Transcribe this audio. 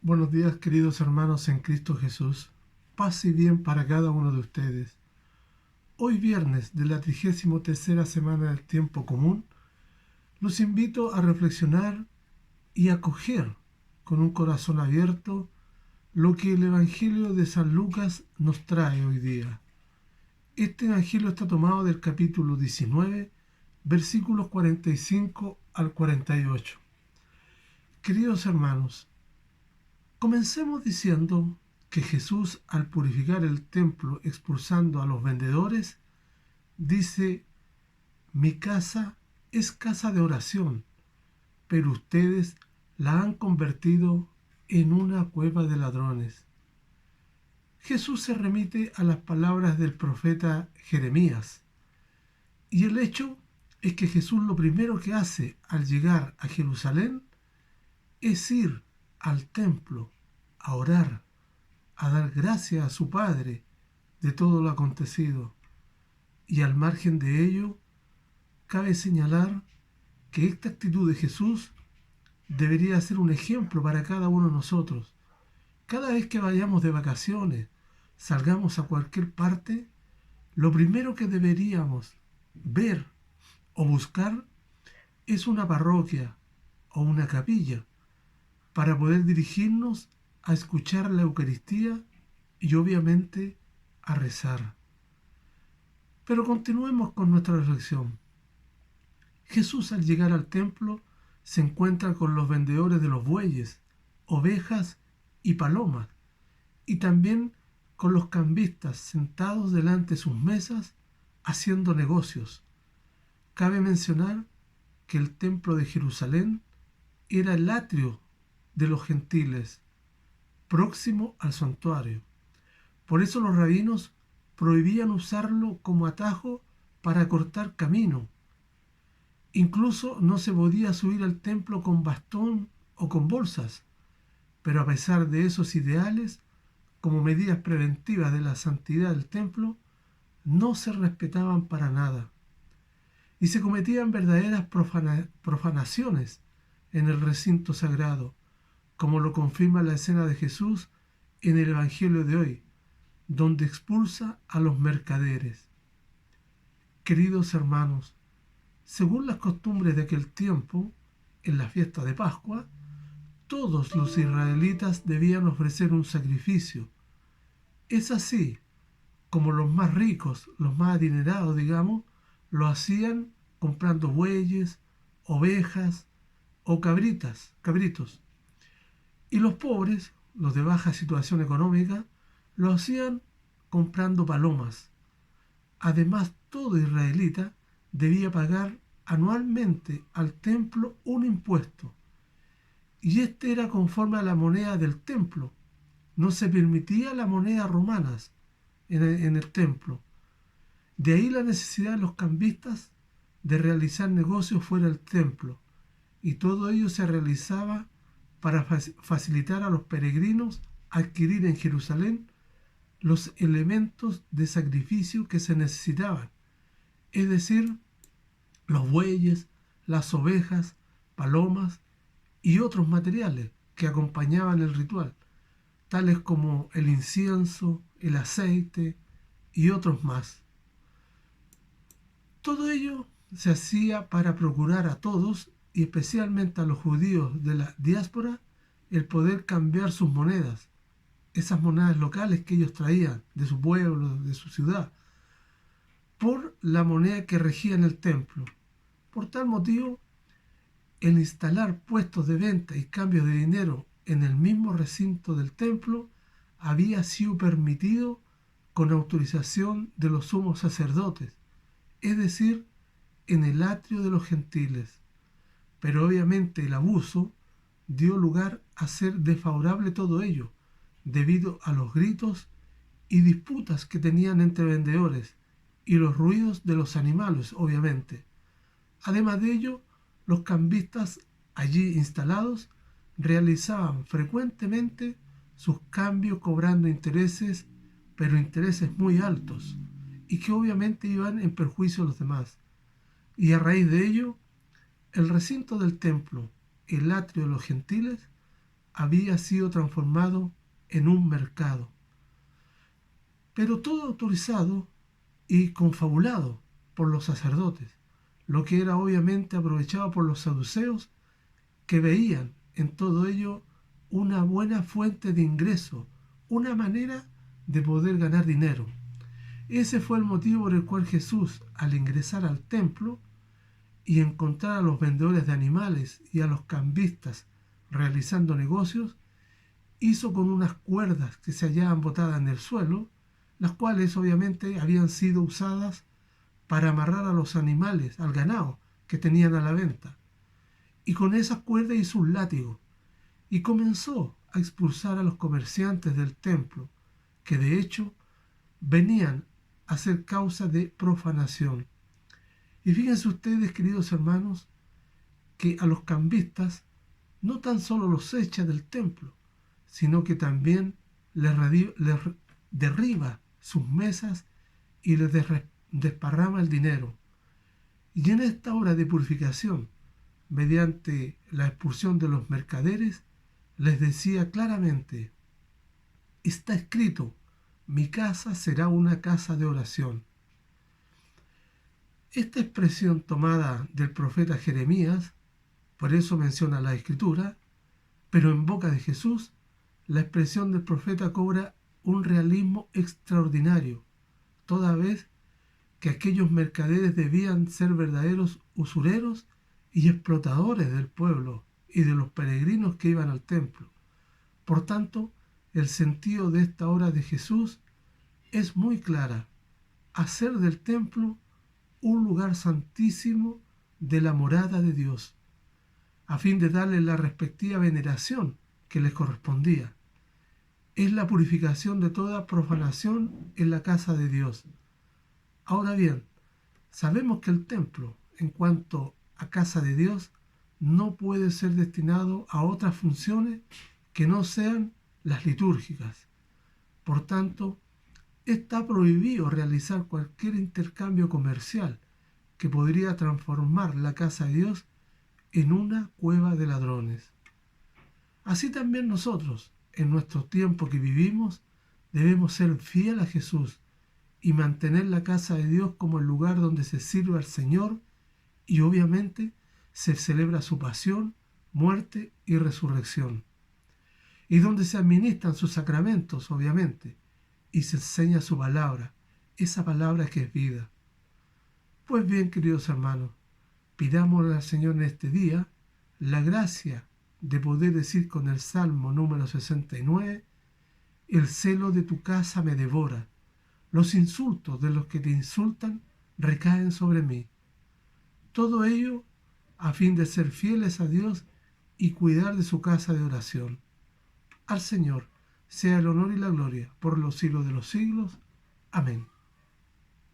Buenos días, queridos hermanos en Cristo Jesús. Paz y bien para cada uno de ustedes. Hoy viernes de la 33ª semana del tiempo común, los invito a reflexionar y acoger con un corazón abierto lo que el Evangelio de San Lucas nos trae hoy día. Este Evangelio está tomado del capítulo 19, versículos 45 al 48. Queridos hermanos, comencemos diciendo que Jesús, al purificar el templo expulsando a los vendedores, dice: mi casa es casa de oración, pero ustedes la han convertido en una cueva de ladrones. Jesús se remite a las palabras del profeta Jeremías, y el hecho es que Jesús lo primero que hace al llegar a Jerusalén es ir al templo a orar, a dar gracias a su Padre de todo lo acontecido. Y al margen de ello, cabe señalar que esta actitud de Jesús debería ser un ejemplo para cada uno de nosotros. Cada vez que vayamos de vacaciones, salgamos a cualquier parte, lo primero que deberíamos ver o buscar es una parroquia o una capilla para poder dirigirnos a escuchar la Eucaristía y obviamente a rezar. Pero continuemos con nuestra reflexión. Jesús, al llegar al templo, se encuentra con los vendedores de los bueyes, ovejas y palomas, y también con los cambistas sentados delante de sus mesas haciendo negocios. Cabe mencionar que el templo de Jerusalén era el atrio de los gentiles, próximo al santuario. Por eso los rabinos prohibían usarlo como atajo para cortar camino. Incluso no se podía subir al templo con bastón o con bolsas, pero a pesar de esos ideales, como medidas preventivas de la santidad del templo, no se respetaban para nada. Y se cometían verdaderas profanaciones en el recinto sagrado, como lo confirma la escena de Jesús en el Evangelio de hoy, donde expulsa a los mercaderes. Queridos hermanos, según las costumbres de aquel tiempo, en la fiesta de Pascua, todos los israelitas debían ofrecer un sacrificio. Es así como los más ricos, los más adinerados, digamos, lo hacían comprando bueyes, ovejas o cabritos. Y los pobres, los de baja situación económica, lo hacían comprando palomas. Además, todo israelita debía pagar anualmente al templo un impuesto, y este era conforme a la moneda del templo. No se permitía la moneda romanas en el templo. De ahí la necesidad de los cambistas de realizar negocios fuera del templo, y todo ello se realizaba para facilitar a los peregrinos adquirir en Jerusalén los elementos de sacrificio que se necesitaban, es decir, los bueyes, las ovejas, palomas y otros materiales que acompañaban el ritual, tales como el incienso, el aceite y otros más. Todo ello se hacía para procurar a todos, y especialmente a los judíos de la diáspora, el poder cambiar sus monedas, esas monedas locales que ellos traían de su pueblo, de su ciudad, por la moneda que regía en el templo. Por tal motivo, el instalar puestos de venta y cambios de dinero en el mismo recinto del templo había sido permitido con autorización de los sumos sacerdotes, es decir, en el atrio de los gentiles. Pero obviamente el abuso dio lugar a ser desfavorable todo ello, debido a los gritos y disputas que tenían entre vendedores y los ruidos de los animales, obviamente. Además de ello, los cambistas allí instalados realizaban frecuentemente sus cambios cobrando intereses, pero intereses muy altos, y que obviamente iban en perjuicio de los demás. Y a raíz de ello, el recinto del templo, el atrio de los gentiles, había sido transformado en un mercado, pero todo autorizado y confabulado por los sacerdotes, lo que era obviamente aprovechado por los saduceos, que veían en todo ello una buena fuente de ingreso, una manera de poder ganar dinero. Ese fue el motivo por el cual Jesús, al ingresar al templo y encontrar a los vendedores de animales y a los cambistas realizando negocios, hizo con unas cuerdas que se hallaban botadas en el suelo, las cuales obviamente habían sido usadas para amarrar a los animales, al ganado que tenían a la venta. Y con esas cuerdas hizo un látigo y comenzó a expulsar a los comerciantes del templo, que de hecho venían a ser causa de profanación. Y fíjense ustedes, queridos hermanos, que a los cambistas no tan solo los echa del templo, sino que también les derriba sus mesas y les desparrama el dinero. Y en esta obra de purificación, mediante la expulsión de los mercaderes, les decía claramente: está escrito, mi casa será una casa de oración. Esta expresión tomada del profeta Jeremías, por eso menciona la Escritura, pero en boca de Jesús, la expresión del profeta cobra un realismo extraordinario, toda vez que aquellos mercaderes debían ser verdaderos usureros y explotadores del pueblo y de los peregrinos que iban al templo. Por tanto, el sentido de esta obra de Jesús es muy clara: hacer del templo un lugar santísimo de la morada de Dios, a fin de darle la respectiva veneración que les correspondía. Es la purificación de toda profanación en la casa de Dios. Ahora bien, sabemos que el templo, en cuanto a casa de Dios, no puede ser destinado a otras funciones que no sean las litúrgicas. Por tanto, está prohibido realizar cualquier intercambio comercial que podría transformar la casa de Dios en una cueva de ladrones. Así también nosotros, en nuestro tiempo que vivimos, debemos ser fieles a Jesús y mantener la casa de Dios como el lugar donde se sirve al Señor y obviamente se celebra su pasión, muerte y resurrección, y donde se administran sus sacramentos, obviamente, y se enseña su palabra, esa palabra que es vida. Pues bien, queridos hermanos, pidámosle al Señor en este día la gracia de poder decir con el Salmo número 69, el celo de tu casa me devora, los insultos de los que te insultan recaen sobre mí. Todo ello a fin de ser fieles a Dios y cuidar de su casa de oración. Al Señor sea el honor y la gloria por los siglos de los siglos. Amén.